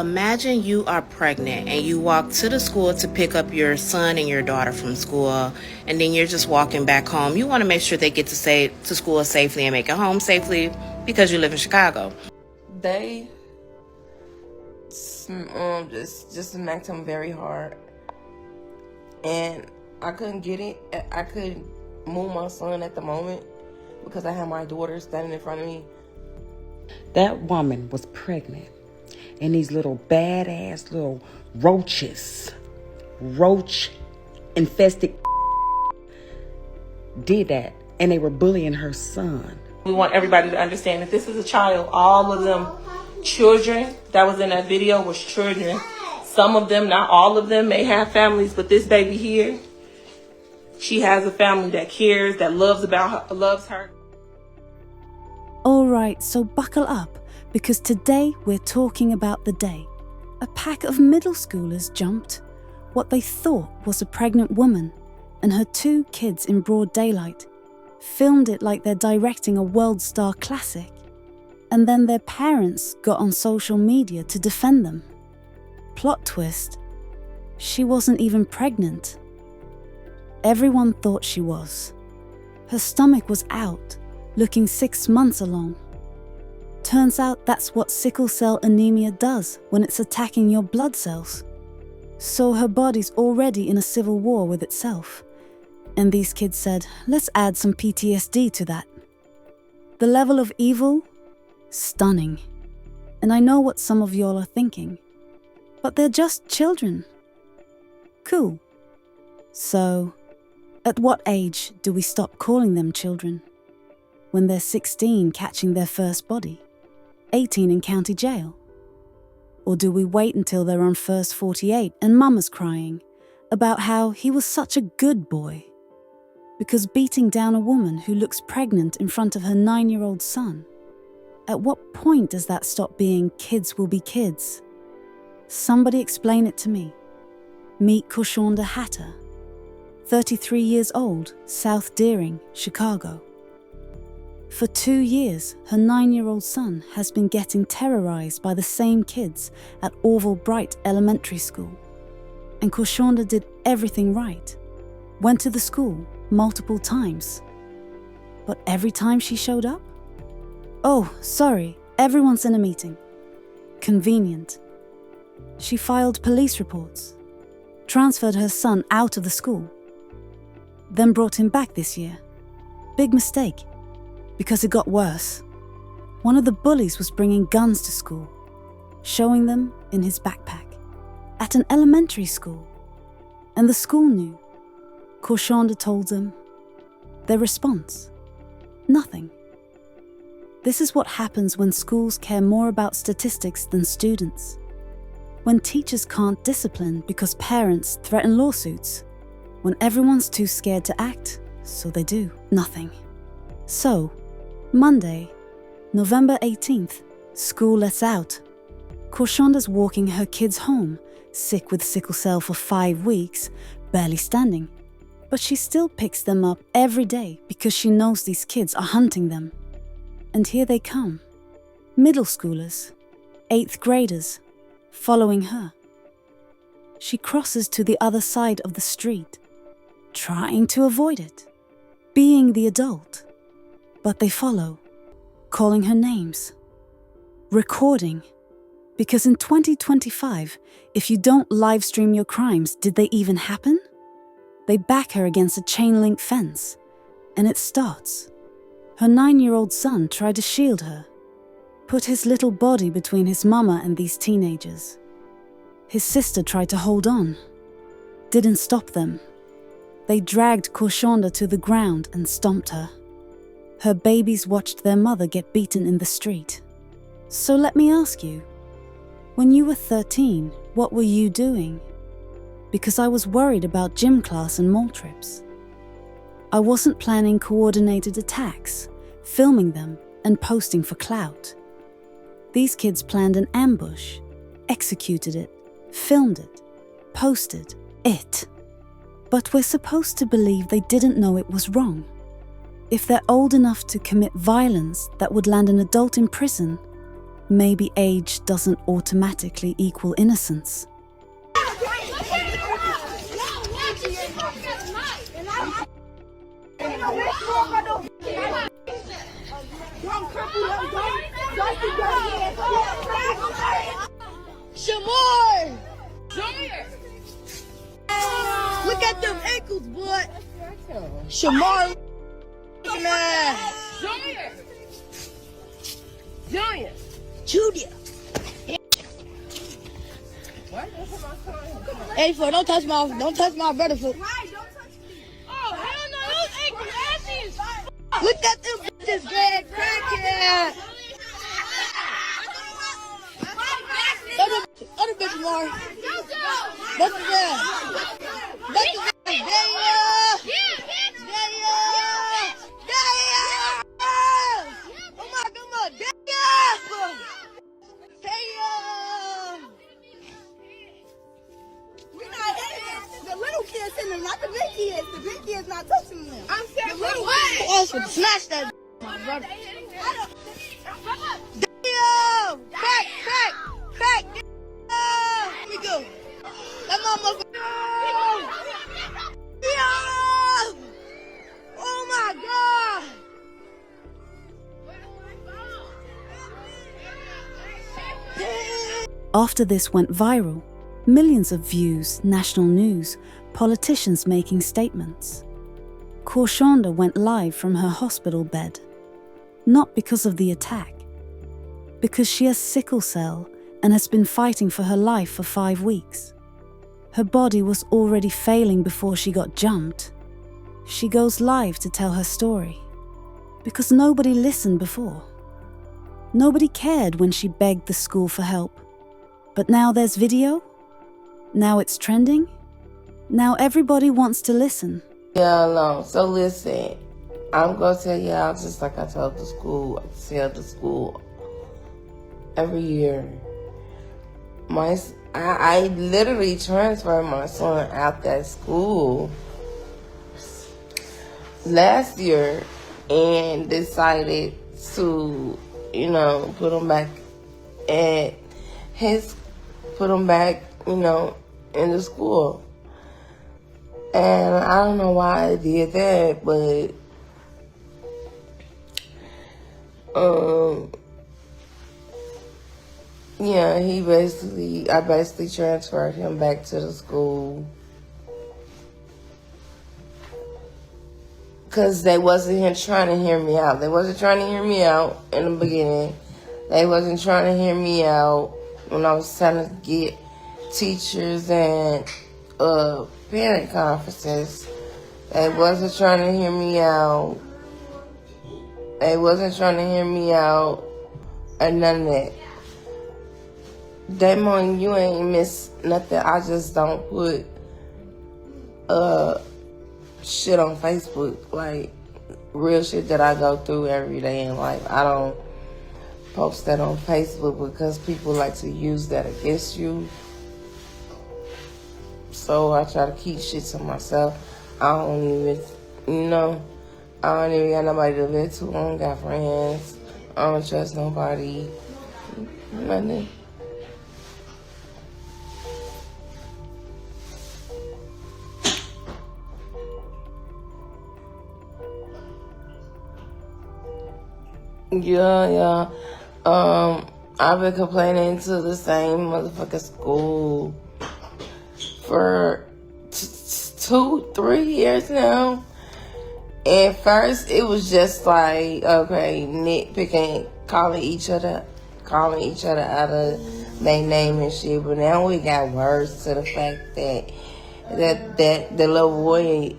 Imagine you are pregnant and you walk to the school to pick up your son and your daughter from school, and then you're just walking back home. You want to make sure they get to school safely and make it home safely because you live in Chicago. They just smacked him very hard, and I couldn't get it. I couldn't move my son at the moment because I had my daughter standing in front of me. That woman was pregnant, and these little badass little roach infested did that, and they were bullying her son. We want everybody to understand that this is a child. All of them children that was in that video was children. Some of them, not all of them, may have families, but this baby here, she has a family that cares, that loves her. All right, so buckle up, because today we're talking about the day a pack of middle schoolers jumped what they thought was a pregnant woman and her 2 kids in broad daylight, filmed it like they're directing a world star classic, and then their parents got on social media to defend them. Plot twist, she wasn't even pregnant. Everyone thought she was. Her stomach was out, looking 6 months along. Turns out that's what sickle cell anemia does when it's attacking your blood cells. So her body's already in a civil war with itself. And these kids said, let's add some PTSD to that. The level of evil? Stunning. And I know what some of y'all are thinking. But they're just children. Cool. So, at what age do we stop calling them children? When they're 16 catching their first body, 18 in county jail? Or do we wait until they're on first 48 and mama's crying about how he was such a good boy? Because beating down a woman who looks pregnant in front of her 9-year-old son, at what point does that stop being kids will be kids? Somebody explain it to me. Meet Coronda Hatter, 33 years old, South Deering, Chicago. For 2 years, her 9-year-old son has been getting terrorized by the same kids at Orville Bright Elementary School. And Coronda did everything right. Went to the school multiple times. But every time she showed up? Oh, sorry, everyone's in a meeting. Convenient. She filed police reports, transferred her son out of the school, then brought him back this year. Big mistake, because it got worse. One of the bullies was bringing guns to school, showing them in his backpack, at an elementary school. And the school knew. Coronda told them. Their response? Nothing. This is what happens when schools care more about statistics than students. When teachers can't discipline because parents threaten lawsuits. When everyone's too scared to act, so they do nothing. So, Monday, November 18th, school lets out. Coronda's walking her kids home, sick with sickle cell for 5 weeks, barely standing. But she still picks them up every day because she knows these kids are hunting them. And here they come. Middle schoolers, 8th graders, following her. She crosses to the other side of the street, trying to avoid it, being the adult. But they follow, calling her names, recording. Because in 2025, if you don't live stream your crimes, did they even happen? They back her against a chain link fence, and it starts. Her 9-year-old son tried to shield her, put his little body between his mama and these teenagers. His sister tried to hold on, didn't stop them. They dragged Coronda to the ground and stomped her. Her babies watched their mother get beaten in the street. So let me ask you, when you were 13, what were you doing? Because I was worried about gym class and mall trips. I wasn't planning coordinated attacks, filming them and posting for clout. These kids planned an ambush, executed it, filmed it, posted it. But we're supposed to believe they didn't know it was wrong. If they're old enough to commit violence that would land an adult in prison, maybe age doesn't automatically equal innocence. Shamar! Look at them ankles, boy. Shamar, man. Junior. Hey, fool, don't touch my brother, fool. Oh, hell no, those ankles ashy as fuck. Look at them bitches, Greg. Crackhead. Other bitches, Mar. What's that? The little kids in them, not the big kids. The big kids not touching them. I'm saying the little kids. Oh, smash that, my brother. Damn! Crack! Let me go. That motherfucker. Damn! Oh my God! After this went viral, millions of views, national news, politicians making statements. Coronda went live from her hospital bed, not because of the attack, because she has sickle cell and has been fighting for her life for 5 weeks. Her body was already failing before she got jumped. She goes live to tell her story, because nobody listened before. Nobody cared when she begged the school for help. But now there's video. Now it's trending. Now everybody wants to listen. Yeah, no. So listen, I'm going to tell y'all just like I told the school. I tell the school every year. I literally transferred my son out that school last year and decided to, put him back at in the school. And I don't know why I did that, but I basically transferred him back to the school because they wasn't trying to hear me out. They wasn't trying to hear me out in the beginning. They wasn't trying to hear me out when I was trying to get teachers and parent conferences. They wasn't trying to hear me out. They wasn't trying to hear me out and none of that. Damon, you ain't miss nothing. I just don't put shit on Facebook, like real shit that I go through every day in life. I don't post that on Facebook because people like to use that against you. So I try to keep shit to myself. I don't even got nobody to live to. I don't got friends. I don't trust nobody. Nothing. Yeah. I've been complaining to the same motherfucking school for 2-3 years now. And first it was just like, okay, nitpicking, calling each other out of their name and shit. But now we got worse to the fact that the little boy,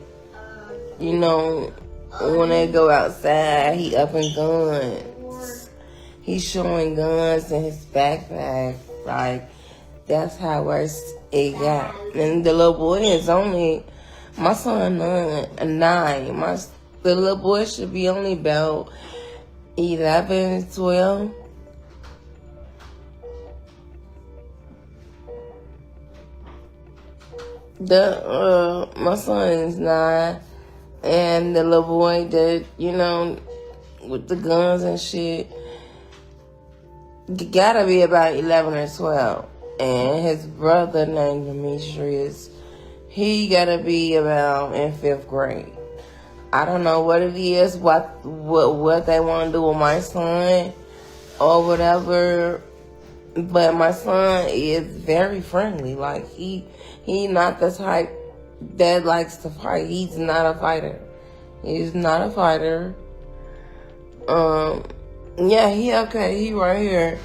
when they go outside, he up in guns. He's showing guns in his backpack. Like, that's how worse it got. And the little boy is only, my son 9. The little boy should be only about 11, 12. My son is 9. And the little boy that, with the guns and shit, gotta be about 11 or 12. And his brother named Demetrius, he gotta be about in 5th grade. I don't know what it is, what they want to do with my son or whatever. But my son is very friendly. Like, he not the type that likes to fight. He's not a fighter. He's not a fighter. Yeah, he okay. He right here.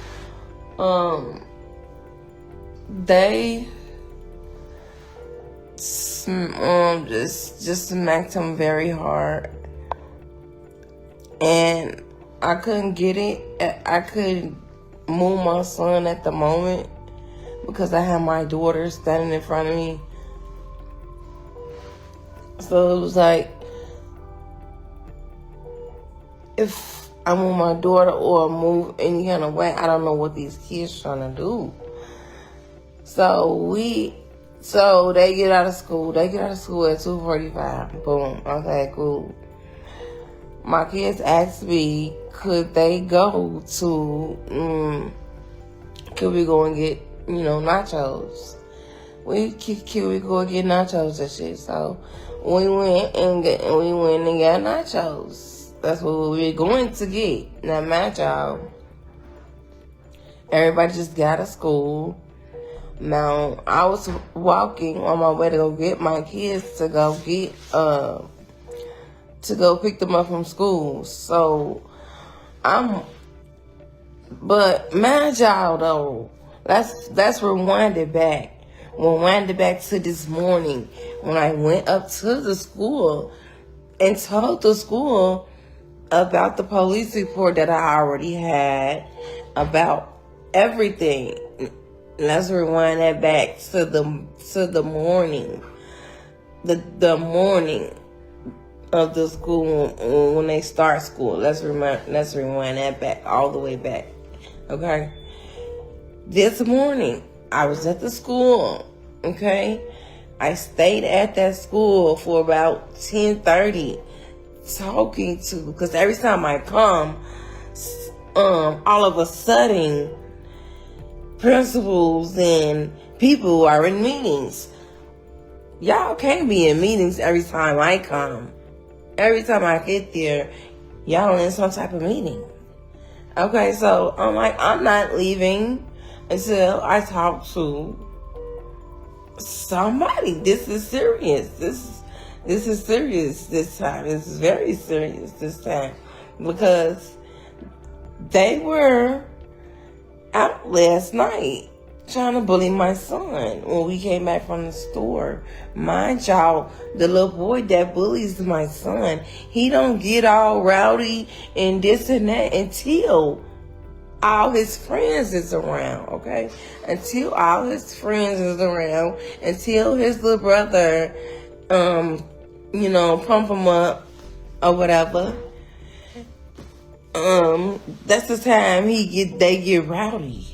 They just smacked him very hard, and I couldn't get it. I couldn't move my son at the moment because I had my daughter standing in front of me. So it was like, if I move my daughter or move any kind of way, I don't know what these kids trying to do. So they get out of school. They get out of school at 2:45. Boom. Okay, cool. My kids asked me, could they go to, could we go and get, nachos? Could we go and get nachos and shit? So we went and got nachos. That's what we were going to get. Now, mind y'all, everybody just got out of school. Now, I was walking on my way to go get my kids to go pick them up from school. So, but mind y'all though, let's rewind it back. Rewind it back to this morning when I went up to the school and told the school about the police report that I already had about everything. Let's rewind that back to the morning, the morning of the school when they start school. Let's rewind that back all the way back. Okay. This morning I was at the school. Okay. I stayed at that school for about 10:30, talking to, because every time I come, all of a sudden, principals and people are in meetings. Y'all can't be in meetings every time I come. Every time I get there, y'all in some type of meeting. Okay, so I'm like, I'm not leaving until I talk to somebody. This is serious. This is serious this time. This is very serious this time. Because they were out last night trying to bully my son when we came back from the store. Mind y'all, the little boy that bullies my son, he don't get all rowdy and this and that until all his friends is around, okay? Until all his friends is around, until his little brother, pump him up or whatever. That's the time they get rowdy.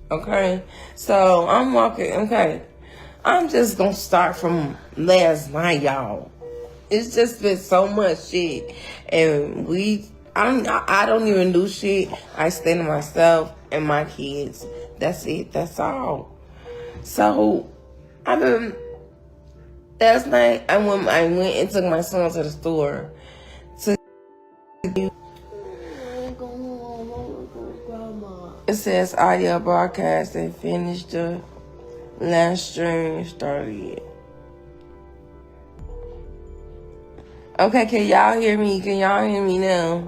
Okay? So I'm walking, okay. I'm just gonna start from last night, y'all. It's just been so much shit. And I don't even do shit. I stay to myself and my kids. That's it. That's all. So last night I went and took my son to the store to. It says audio broadcast and finished the last stream started. Okay, can y'all hear me? Can y'all hear me now?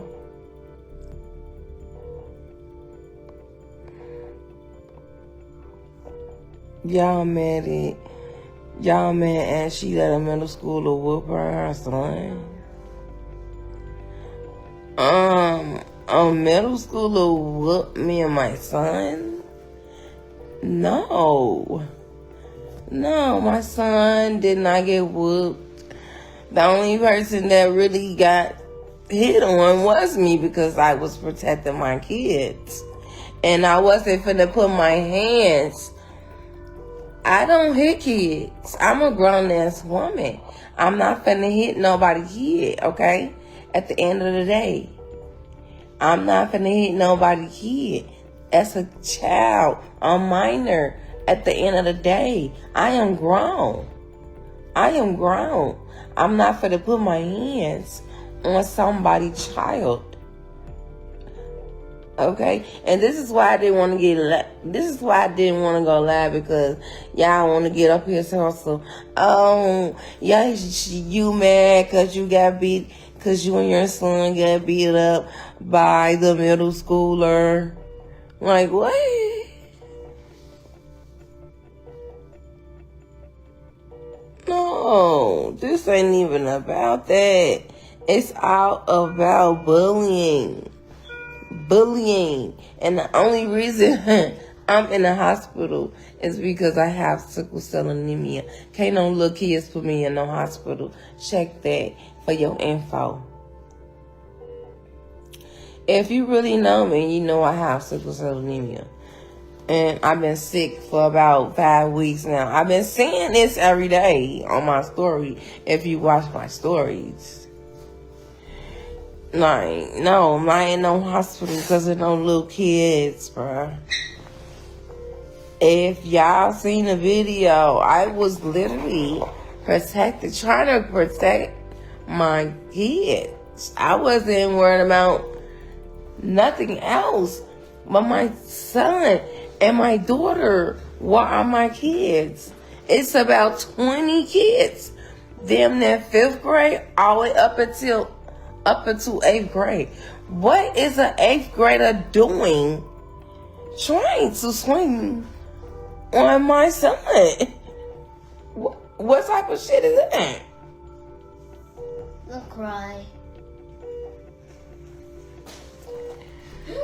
Y'all mad at she at a middle school to whoop her son? A middle schooler whooped me and my son? No, my son did not get whooped. The only person that really got hit on was me because I was protecting my kids. And I wasn't finna put my hands. I don't hit kids. I'm a grown-ass woman. I'm not finna hit nobody's kid, okay? At the end of the day. I'm not finna hit nobody's kid. as a child, a minor. At the end of the day, I am grown. I'm not finna put my hands on somebody's child. Okay? And this is why I didn't want to go live, because y'all want to get up here so, yeah, you mad because you got beat, because you and your son got beat up by the middle schooler. Like, what? No, this ain't even about that. It's all about bullying. And the only reason I'm in the hospital is because I have sickle cell anemia. Can't no little kids put me in no hospital. Check that for your info. If you really know me, you know I have sickle cell anemia. And I've been sick for about 5 weeks now. I've been saying this every day on my story, if you watch my stories. Like, no, I'm not in no hospital because of no little kids, bruh. If y'all seen the video, I was literally trying to protect my kids. I wasn't worried about nothing else but my son and my daughter are my kids. It's about 20 kids. Them in 5th grade all the way up until 8th grade. What is an 8th grader doing trying to swing on my son? What type of shit is that? I'll cry.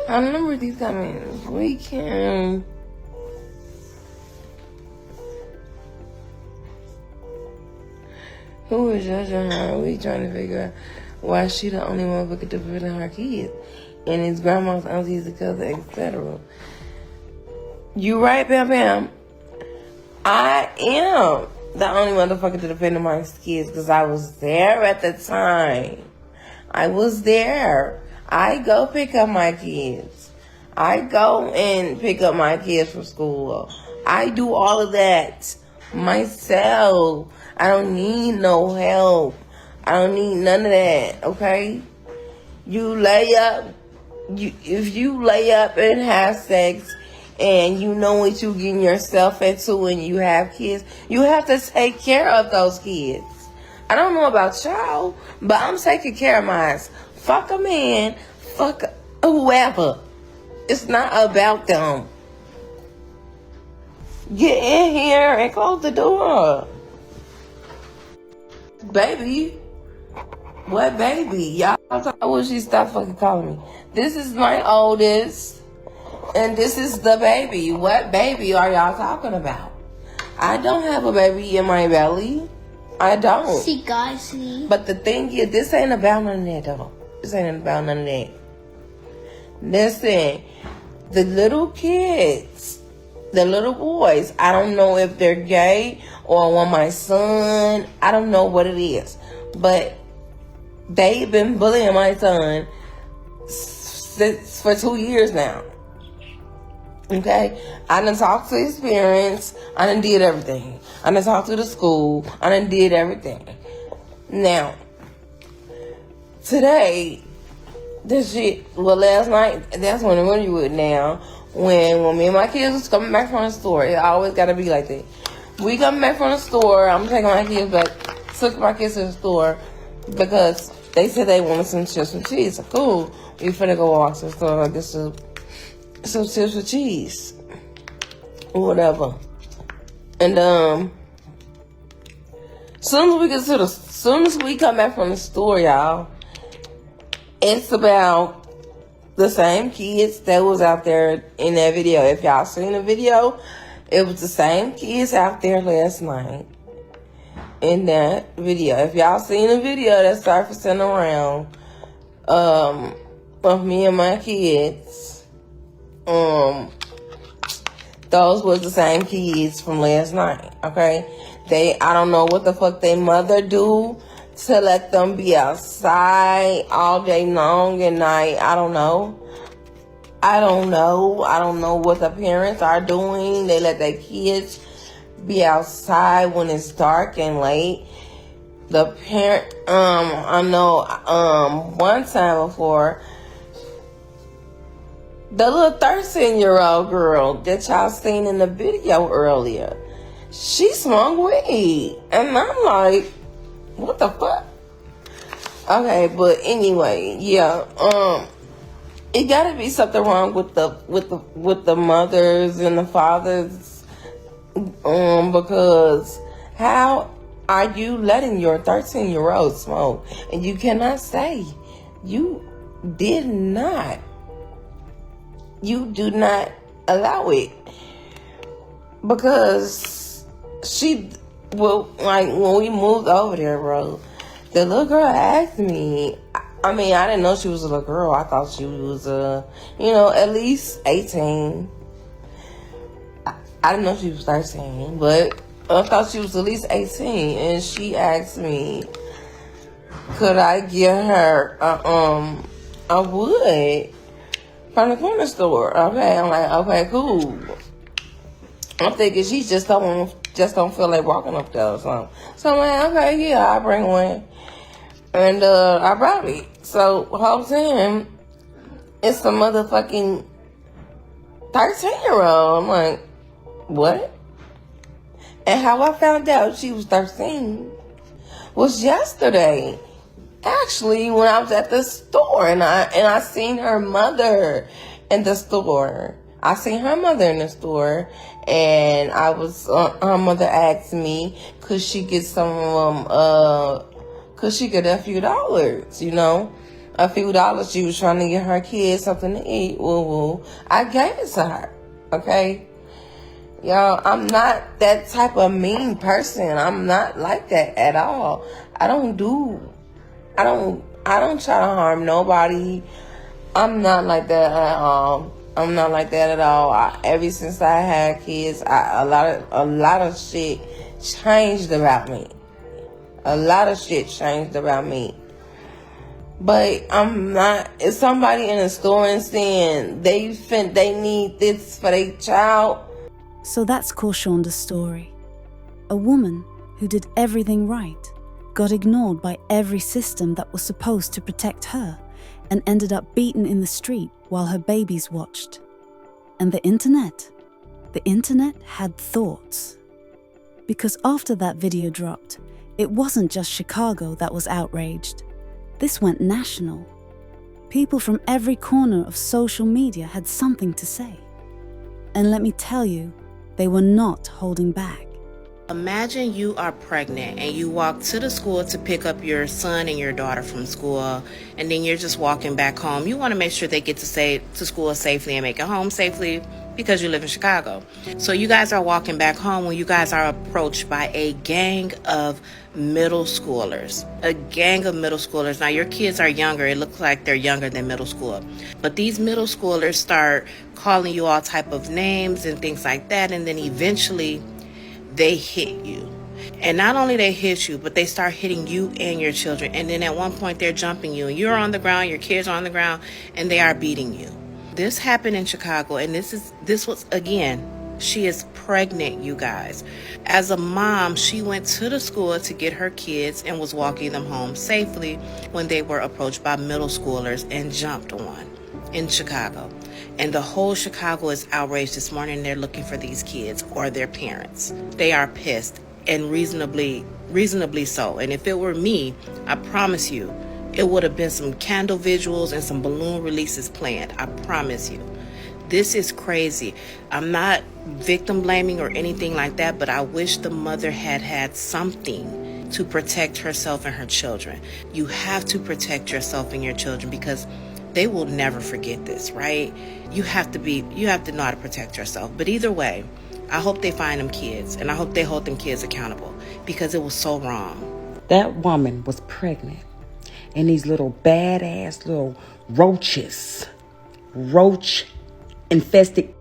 I remember these comments. We can. Who is judging her? We trying to figure out why she the only one who could defend her kids, and his grandma's aunties, cousins, etc. You right, Bam Bam. I am the only motherfucker to defend my kids because I was there at the time. I was there. I go pick up my kids. I go and pick up my kids from school. I do all of that myself. I don't need no help. I don't need none of that, okay? If you lay up and have sex and you know what you getting yourself into when you have kids, you have to take care of those kids. I don't know about y'all, but I'm taking care of mine. Fuck a man, fuck whoever. It's not about them. Get in here and close the door. Baby. What baby? Y'all, I wish she stopped fucking calling me. This is my oldest, and this is the baby. What baby are y'all talking about? I don't have a baby in my belly. I don't. See, guys, see. But the thing is, this ain't about none of that, though. This ain't about none of that. Listen, the little kids, the little boys, I don't know if they're gay or want my son. I don't know what it is. But they've been bullying my son for 2 years now. Okay? I done talked to his parents. I done did everything. I done talked to the school. I done did everything. Now, today, last night, that's when it went with now. When me and my kids was coming back from the store, it always got to be like that. We coming back from the store, I'm taking my kids back, took my kids to the store because they said they wanted some chips and cheese. So cool, we finna go walk to the store, get some chips with cheese or whatever. And soon as we come back from the store, y'all, it's about the same kids that was out there in that video. If y'all seen the video, it was the same kids out there last night in that video. If y'all seen the video that surfacing around of me and my kids, those was the same kids from last night, okay? I don't know what the fuck they mother do to let them be outside all day long and night. I don't know. I don't know. I don't know what the parents are doing. They let their kids be outside when it's dark and late. The parent, I know, one time before, the little 13-year-old girl that y'all seen in the video earlier, she smoked weed. And I'm like, what the fuck? Okay, but anyway, yeah, it gotta be something wrong with the mothers and the fathers, because how are you letting your 13-year-old smoke? And you cannot say you did not. You do not allow it, because like when we moved over there, bro, the little girl asked me. I mean, I didn't know she was a little girl. I thought she was at least 18. I didn't know she was 13, but I thought she was at least 18. And she asked me, could I get her a wood from the corner store? Okay, I'm like, okay, cool. I'm thinking she just don't feel like walking up there or something. So I'm like, okay, yeah, I'll bring one. And I brought it. So whole time, it's the motherfucking 13-year-old. I'm like, what? And how I found out she was 13 was yesterday. Actually, when I was at the store and I seen her mother in the store. I seen her mother in the store, and I was her mother asked me, could she get some of them? Could she get a few dollars? A few dollars. She was trying to get her kids something to eat. Woo. I gave it to her. Okay. Y'all, I'm not that type of mean person. I'm not like that at all. I don't try to harm nobody. I'm not like that at all. Ever since I had kids, a lot of shit changed about me. But I'm not. If somebody in a store and saying they need this for their child. So that's Coronda's story. A woman who did everything right, got ignored by every system that was supposed to protect her, and ended up beaten in the street while her babies watched. And the internet had thoughts. Because after that video dropped, it wasn't just Chicago that was outraged. This went national. People from every corner of social media had something to say. And let me tell you, they were not holding back. Imagine you are pregnant and you walk to the school to pick up your son and your daughter from school, and then you're just walking back home. You want to make sure they get to school safely and make it home safely because you live in Chicago. So you guys are walking back home when you guys are approached by a gang of middle schoolers. Now your kids are younger. It looks like they're younger than middle school. But these middle schoolers start calling you all type of names and things like that, and then eventually they hit you. And not only they hit you, but they start hitting you and your children. And then at one point they're jumping you, and you're on the ground, your kids are on the ground, and they are beating you. This happened in Chicago, and this was, again, she is pregnant, you guys. As a mom, she went to the school to get her kids and was walking them home safely when they were approached by middle schoolers and jumped on in Chicago. And the whole Chicago is outraged this morning. They're looking for these kids or their parents. They are pissed, and reasonably so. And if it were me, I promise you, it would have been some candle visuals and some balloon releases planned. I promise you. This is crazy. I'm not victim blaming or anything like that, but I wish the mother had something to protect herself and her children. You have to protect yourself and your children, because they will never forget this, right? You have to know how to protect yourself. But either way, I hope they find them kids, and I hope they hold them kids accountable, because it was so wrong. That woman was pregnant, and these little badass little roach infested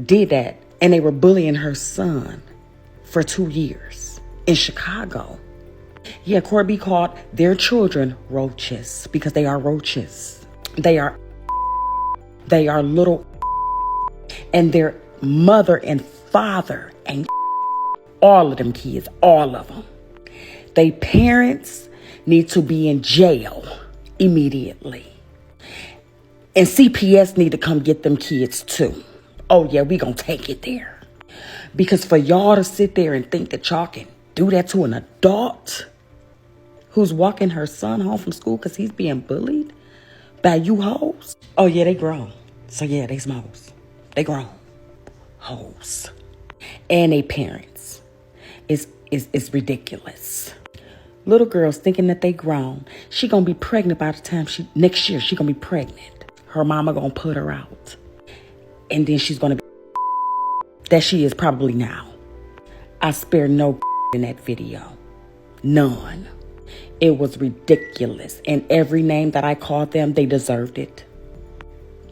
did that, and they were bullying her son for 2 years in Chicago. Yeah, Corby called their children roaches, because they are roaches. They are They are little, and their mother and father and all of them kids, all of them. They parents need to be in jail immediately. And CPS need to come get them kids too. Oh yeah, we gonna take it there. Because for y'all to sit there and think that y'all can do that to an adult who's walking her son home from school because he's being bullied by you hoes. Oh yeah, they grown. So yeah, they smokes. They grown. Hoes. And they parents. It's ridiculous. Little girls thinking that they grown. She gonna be pregnant by the time next year she gonna be pregnant. Her mama gonna put her out. And then she's gonna be that she is probably now. I spare no in that video. None. It was ridiculous. And every name that I called them, they deserved it.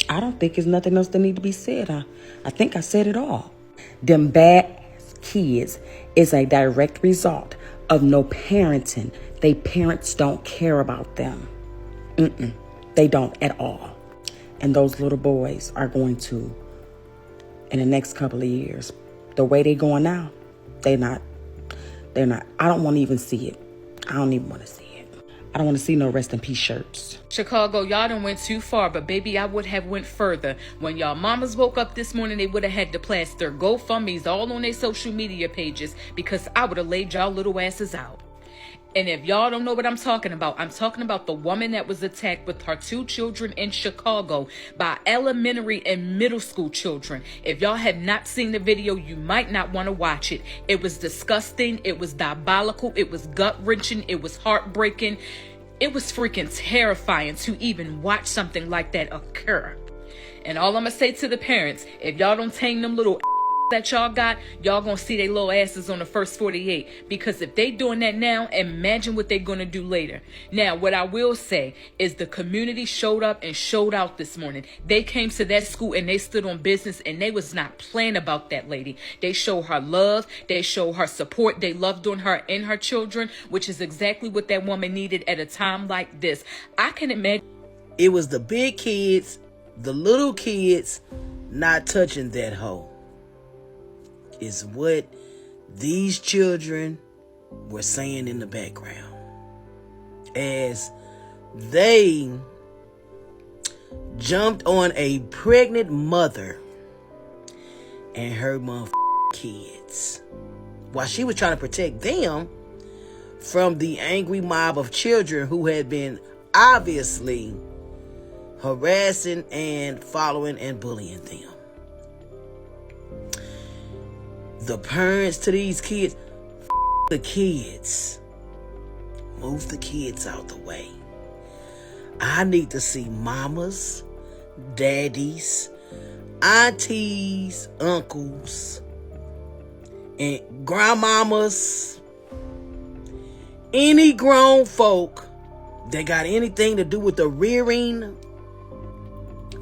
I don't think there's nothing else that need to be said. I think I said it all. Them bad kids is a direct result of no parenting. They parents don't care about them. They don't at all. And those little boys are going to, in the next couple of years, the way they going now, they're not. I don't want to even see it. I don't even want to see it. I don't want to see no rest in peace shirts. Chicago, y'all done went too far, but baby, I would have went further. When y'all mamas woke up this morning, they would have had to plaster GoFundMes all on their social media pages because I would have laid y'all little asses out. And if y'all don't know what I'm talking about the woman that was attacked with her 2 children in Chicago by elementary and middle school children. If y'all have not seen the video, you might not want to watch it. It was disgusting. It was diabolical. It was gut-wrenching. It was heartbreaking. It was freaking terrifying to even watch something like that occur. And all I'm going to say to the parents, if y'all don't tame them little that y'all got, y'all gonna see their little asses on the first 48. Because if they doing that now, imagine what they're gonna do later. Now, what I will say is the community showed up and showed out this morning. They came to that school and they stood on business and they was not playing about that lady. They showed her love. They showed her support. They loved on her and her children, which is exactly what that woman needed at a time like this. I can imagine. It was the big kids, the little kids, not touching that hoe. Is what these children were saying in the background as they jumped on a pregnant mother and her kids while she was trying to protect them from the angry mob of children who had been obviously harassing and following and bullying them. The parents to these kids, the kids. Move the kids out the way. I need to see mamas, daddies, aunties, uncles, and grandmamas, any grown folk that got anything to do with the rearing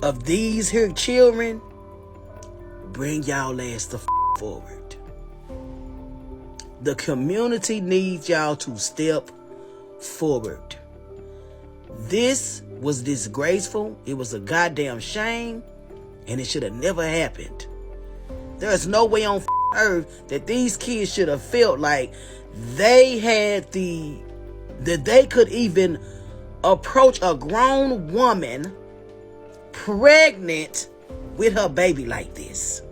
of these here children. Bring y'all ass the forward. The community needs y'all to step forward. This was disgraceful. It was a goddamn shame. And it should have never happened. There's no way on earth that these kids should have felt like they had that they could even approach a grown woman pregnant with her baby like this.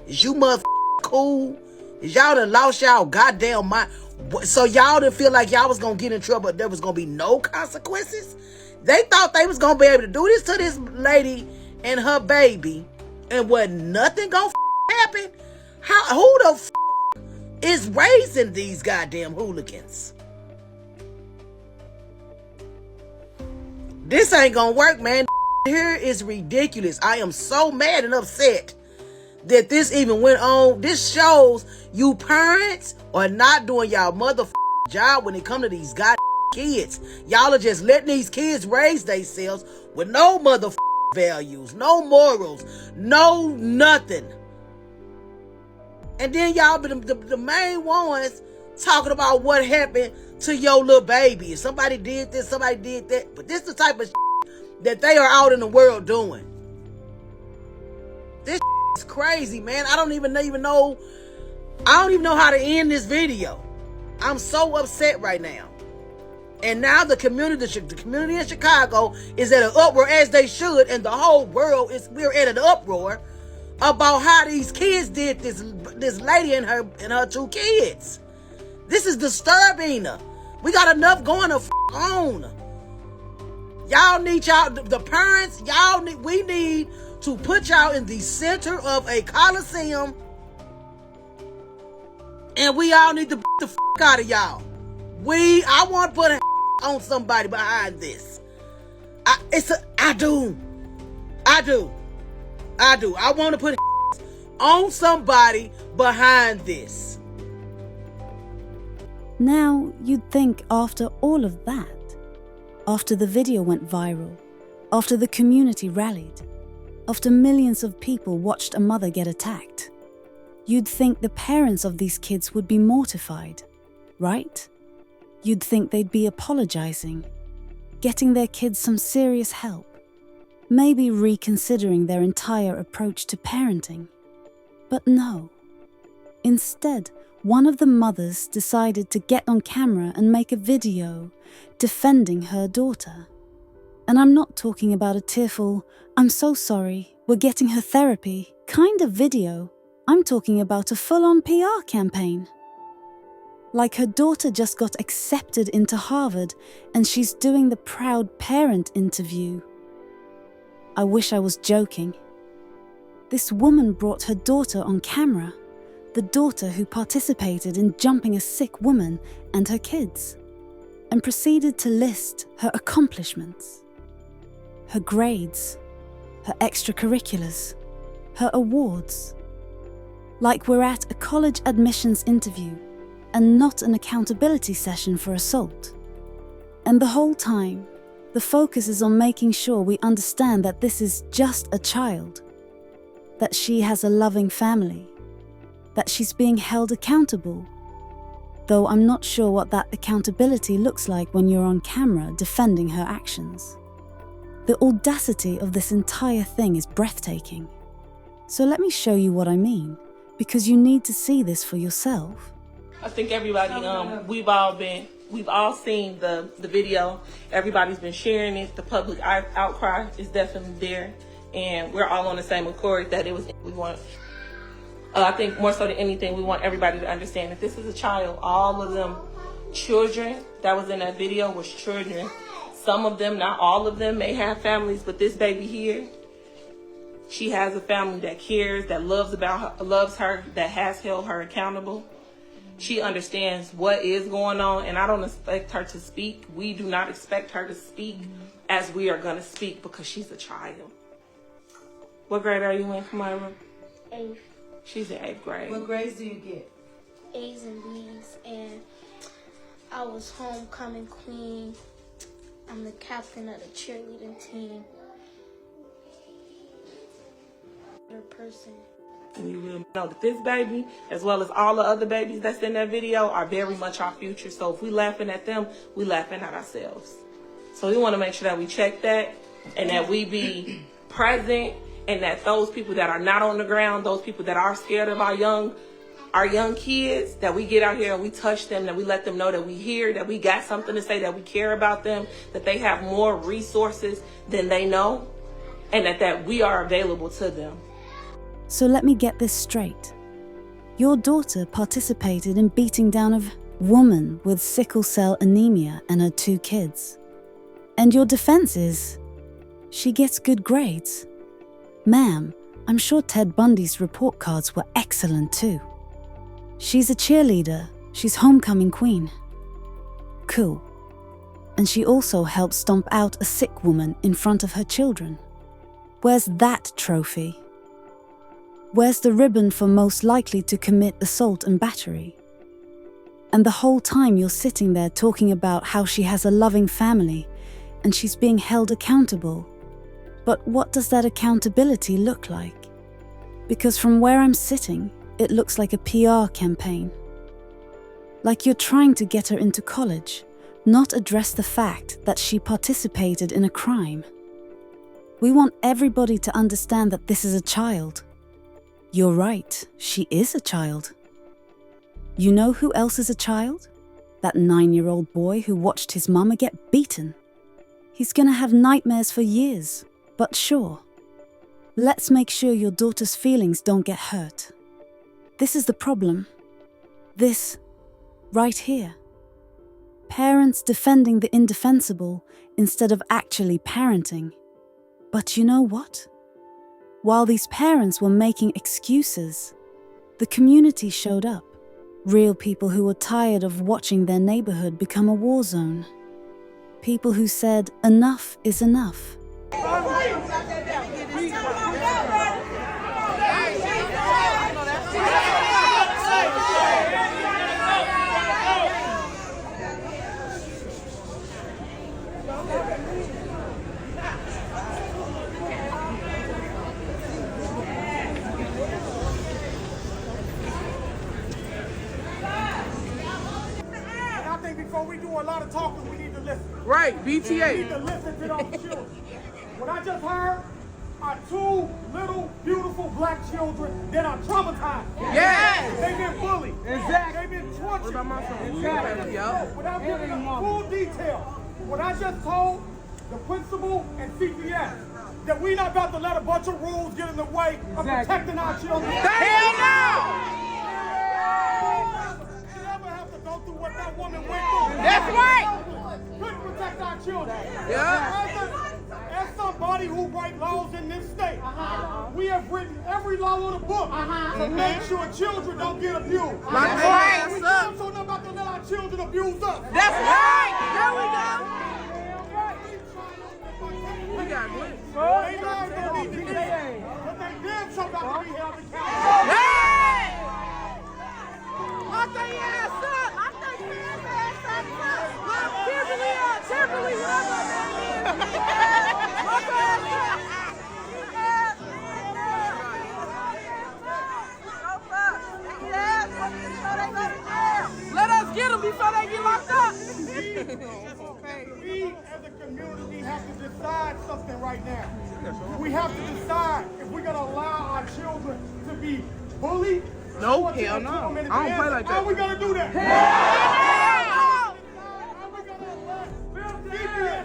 Is you mother cool? Is y'all done lost y'all goddamn mind? So y'all didn't feel like y'all was gonna get in trouble, but there was gonna be no consequences? They thought they was gonna be able to do this to this lady and her baby, and wasn't nothing gonna happen? Who the is raising these goddamn hooligans? This ain't gonna work, man. Here is ridiculous. I am so mad and upset that this even went on. This shows you parents are not doing y'all job when it come to these goddamn kids. Y'all are just letting these kids raise themselves with no values, no morals, no nothing. And then y'all be the main ones talking about what happened to your little baby. Somebody did this, somebody did that. But this is the type of that they are out in the world doing. This is crazy, man. I don't even know how to end this video. I'm so upset right now. And now the community in Chicago is at an uproar, as they should, and the whole world we're at an uproar about how these kids did this lady and her 2 kids. This is disturbing. We got enough going on. Y'all need the parents, we need to put y'all in the center of a coliseum, and we all need to the out of y'all. I want to put a on somebody behind this. I do. I want to put on somebody behind this. Now, you'd think after all of that, after the video went viral, after the community rallied, after millions of people watched a mother get attacked, you'd think the parents of these kids would be mortified, right? You'd think they'd be apologizing, getting their kids some serious help, maybe reconsidering their entire approach to parenting. But no. Instead, one of the mothers decided to get on camera and make a video defending her daughter. And I'm not talking about a tearful, "I'm so sorry, we're getting her therapy" kind of video. I'm talking about a full-on PR campaign. Like her daughter just got accepted into Harvard and she's doing the proud parent interview. I wish I was joking. This woman brought her daughter on camera, the daughter who participated in jumping a sick woman and her kids, and proceeded to list her accomplishments, her grades, her extracurriculars, her awards. Like we're at a college admissions interview and not an accountability session for assault. And the whole time, the focus is on making sure we understand that this is just a child, that she has a loving family, that she's being held accountable, though I'm not sure what that accountability looks like when you're on camera defending her actions. The audacity of this entire thing is breathtaking. So let me show you what I mean, because you need to see this for yourself. I think everybody, we've all seen the video. Everybody's been sharing it. The public outcry is definitely there, and we're all on the same accord that we want. I think more so than anything, we want everybody to understand that this is a child. All of them children that was in that video was children. Some of them, not all of them, may have families, but this baby here, she has a family that cares, that loves her, that has held her accountable. She understands what is going on, and I don't expect her to speak. We do not expect her to speak as we are going to speak because she's a child. What grade are you in, Kamira? 8th. She's in 8th grade. What grades do you get? A's and B's, and I was homecoming queen. I'm the captain of the cheerleading team. Person. We will know that this baby, as well as all the other babies that's in that video, are very much our future. So if we laughing at them, we laughing at ourselves. So we want to make sure that we check that and that we be present, and that those people that are not on the ground, those people that are scared of our young kids, that we get out here and we touch them, that we let them know that we hear, that we got something to say, that we care about them, that they have more resources than they know, and that we are available to them. So let me get this straight. Your daughter participated in beating down a woman with sickle cell anemia and her 2 kids. And your defense is, she gets good grades. Ma'am, I'm sure Ted Bundy's report cards were excellent too. She's a cheerleader. She's homecoming queen. Cool. And she also helped stomp out a sick woman in front of her children. Where's that trophy? Where's the ribbon for most likely to commit assault and battery? And the whole time you're sitting there talking about how she has a loving family and she's being held accountable. But what does that accountability look like? Because from where I'm sitting, it looks like a PR campaign. Like you're trying to get her into college, not address the fact that she participated in a crime. We want everybody to understand that this is a child, You're right, she is a child. You know who else is a child? That 9-year-old boy who watched his mama get beaten. He's gonna have nightmares for years, but sure. Let's make sure your daughter's feelings don't get hurt. This is the problem. This, right here. Parents defending the indefensible instead of actually parenting. But you know what? While these parents were making excuses, the community showed up. Real people who were tired of watching their neighborhood become a war zone. People who said enough is enough. Before we do a lot of talking, we need to listen. Right, BTA. We need to listen to those children. What I just heard are 2 little, beautiful black children that are traumatized. Yes. They've been bullied. Exactly. They've been tortured. What about my son? Exactly. Without giving them full detail, what I just told the principal and CPS, that we're not about to let a bunch of rules get in the way of protecting our children. Hell no! Go through what that woman went through. That's right. Couldn't protect our children. Yeah. As somebody who writes laws in this state, we have written every law on the book to make sure children don't get abused. That's right. We also not about to let our children abuse us. That's right. There we go. We got it. They lives don't need to be there, but they damn sure got to be held accountable. Hey! Lock their ass up! Lock their ass up! Lock Kimberly up! Kimberly, lock her ass up! Lock her ass up! Let us get them before they get locked up! We as a community have to decide something right now. We have to decide if we're going to allow our children to be bullied. No, hell no. I don't play like that. How are we going to do that?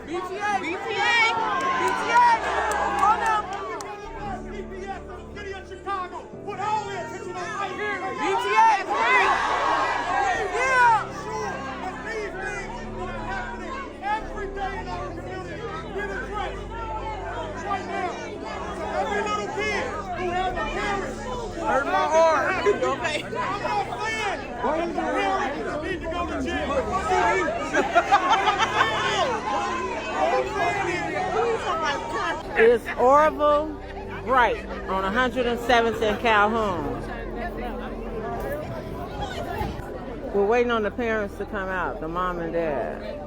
BTA! BTA! BTA! Hold up! CPS of the city of Chicago. Put all their attention on BTA! Yeah! Sure that these things that are happening every day in our community get addressed right now. So every little kid who has a parent hurt my arm. Okay. I'm not saying the parents need to go to jail. It's Orville Bright on 107th and Calhoun. We're waiting on the parents to come out, the mom and dad.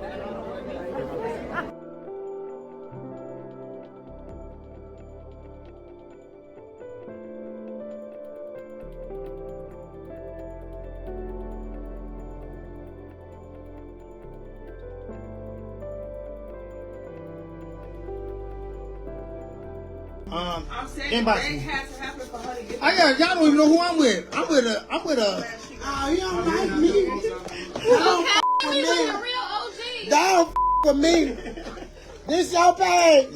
Inbox me. Y'all don't even know who I'm with. I'm with a. Oh, you don't like me. Don't f with me. Don't f with me. This your page.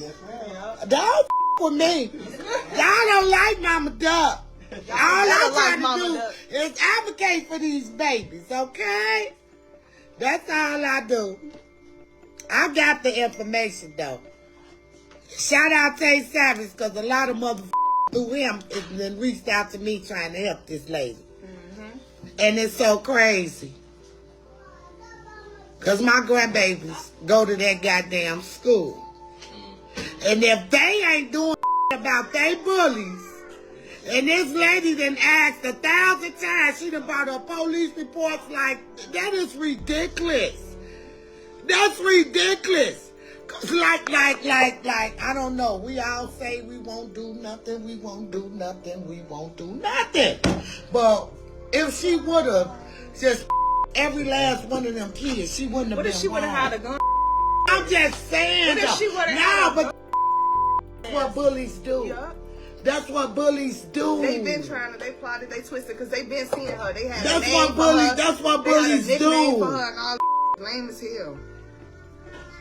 Don't f with me. Y'all don't like Mama Duck. All I'm trying to do is advocate for these babies, okay? That's all I do. I got the information, though. Shout out Tay Savage, because a lot of motherfuckers through him and then reached out to me trying to help this lady. And it's so crazy. Because my grandbabies go to that goddamn school. And if they ain't doing about they bullies, and this lady done asked 1,000 times, she done brought her police reports like, that is ridiculous. That's ridiculous. Like, I don't know. We all say we won't do nothing, we won't do nothing, we won't do nothing. But if she would have just every last one of them kids, she wouldn't have been. What if she would have had a gun? I'm just saying. What if she would have but what bullies do. Yeah. That's what bullies do. They been trying to, they plotted, they twisted, because they been seeing her. They had That's a name what bullies. for her. That's what They had a bullies nickname do. for her and all lame as hell.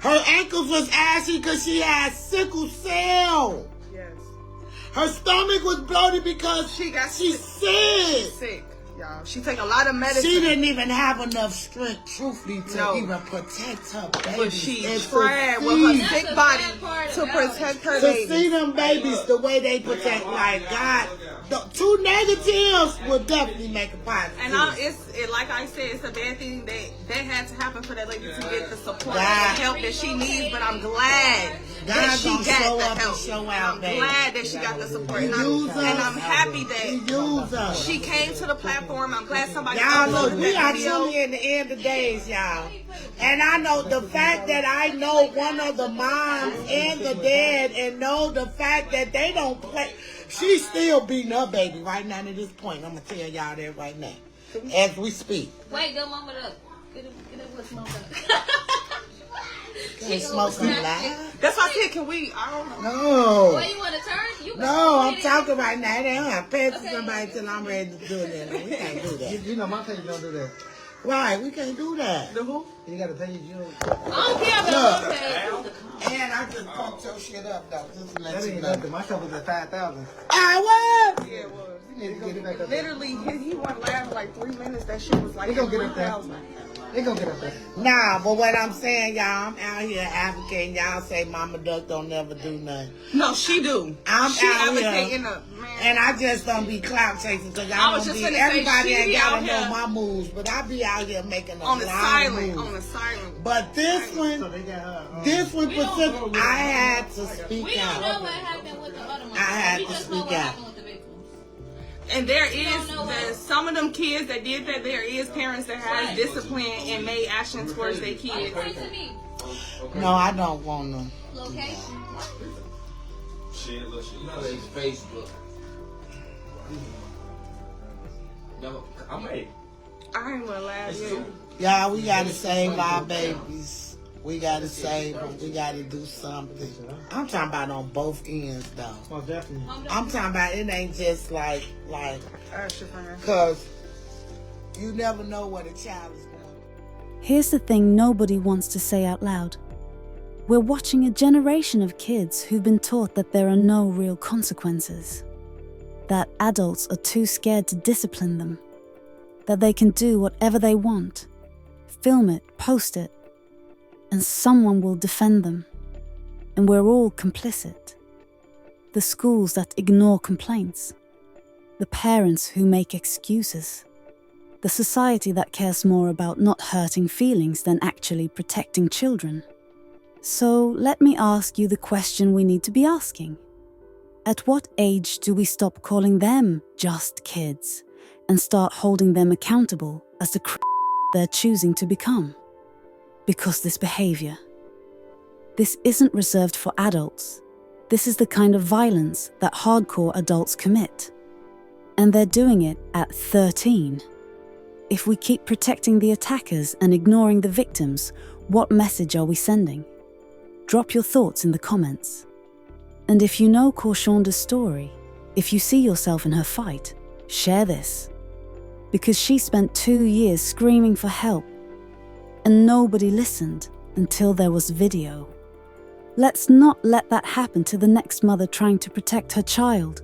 Her ankles was ashy because she had sickle cell. Yes. Her stomach was bloated because she's sick. She's sick, y'all. She take a lot of medicine. She didn't even have enough strength, truthfully, to even protect her babies. But she tried with her sick body to protect her babies. To see them babies the way they protect, like God, the two negatives will definitely make a positive. And like I said, it's a bad thing that had to happen for that lady to get the support and help that she needs. But I'm glad that she got the help. I'm glad that she got the support. And I'm happy that she came to the platform. I'm glad somebody y'all look, uploaded we that are video. truly in the end of days, y'all. And I know the fact that I know one of the moms and the dad, and know the fact that they don't play. She's still beating her baby right now at this point. I'm gonna tell y'all that right now, as we speak. Wait, go mama up. Get up with smoke up. Can smoke alive? That's why I said, can we? I don't know. No. Well, you want to turn? No, I'm talking right now. They don't have to pass to somebody till I'm ready to do that. We can't do that. You know my page don't do that. Right, we can't do that. The who? You got a page, you don't. I don't care about the page. And I just fucked your shit up, though. Just to let That you ain't know. nothing. My stuff was at 5,000. I was. Yeah, it was. You need to get it back up there. Literally, he went live for like 3 minutes. That shit was like They gonna get up there. 3,000. They gonna get up there. Nah, but what I'm saying, y'all, I'm out here advocating. Y'all say Mama Duck don't never do nothing. No, she do. I'm she out advocating here. Man. And I just don't be clout chasing because I y'all was don't just be, finna say, everybody she ain't be gotta out know here my moves, but I be out here making a on the lot of silent, moves. on the silent. But this one, So they got her. this one specific, I had to speak We don't out. know what happened with the other one. I had we to just know speak what out. happened with the victims. And there's some of them kids that did that. There is parents that has discipline and made action towards their kids. To me. No, I don't want them. Location. You know it's Facebook. No, I'm ready. I ain't gonna lie to you. Y'all, we gotta save our babies. We gotta save them. We gotta do something. I'm talking about on both ends, though. Well, definitely. I'm talking about it ain't just like, cause you never know what a child is going. Here's the thing nobody wants to say out loud. We're watching a generation of kids who've been taught that there are no real consequences, that adults are too scared to discipline them, that they can do whatever they want, film it, post it, and someone will defend them. And we're all complicit. The schools that ignore complaints, the parents who make excuses, the society that cares more about not hurting feelings than actually protecting children. So let me ask you the question we need to be asking. At what age do we stop calling them just kids and start holding them accountable as the they're choosing to become? Because this behavior, this isn't reserved for adults. This is the kind of violence that hardcore adults commit. And they're doing it at 13. If we keep protecting the attackers and ignoring the victims, what message are we sending? Drop your thoughts in the comments. And if you know Coronda's story, if you see yourself in her fight, share this. Because she spent 2 years screaming for help, and nobody listened until there was video. Let's not let that happen to the next mother trying to protect her child.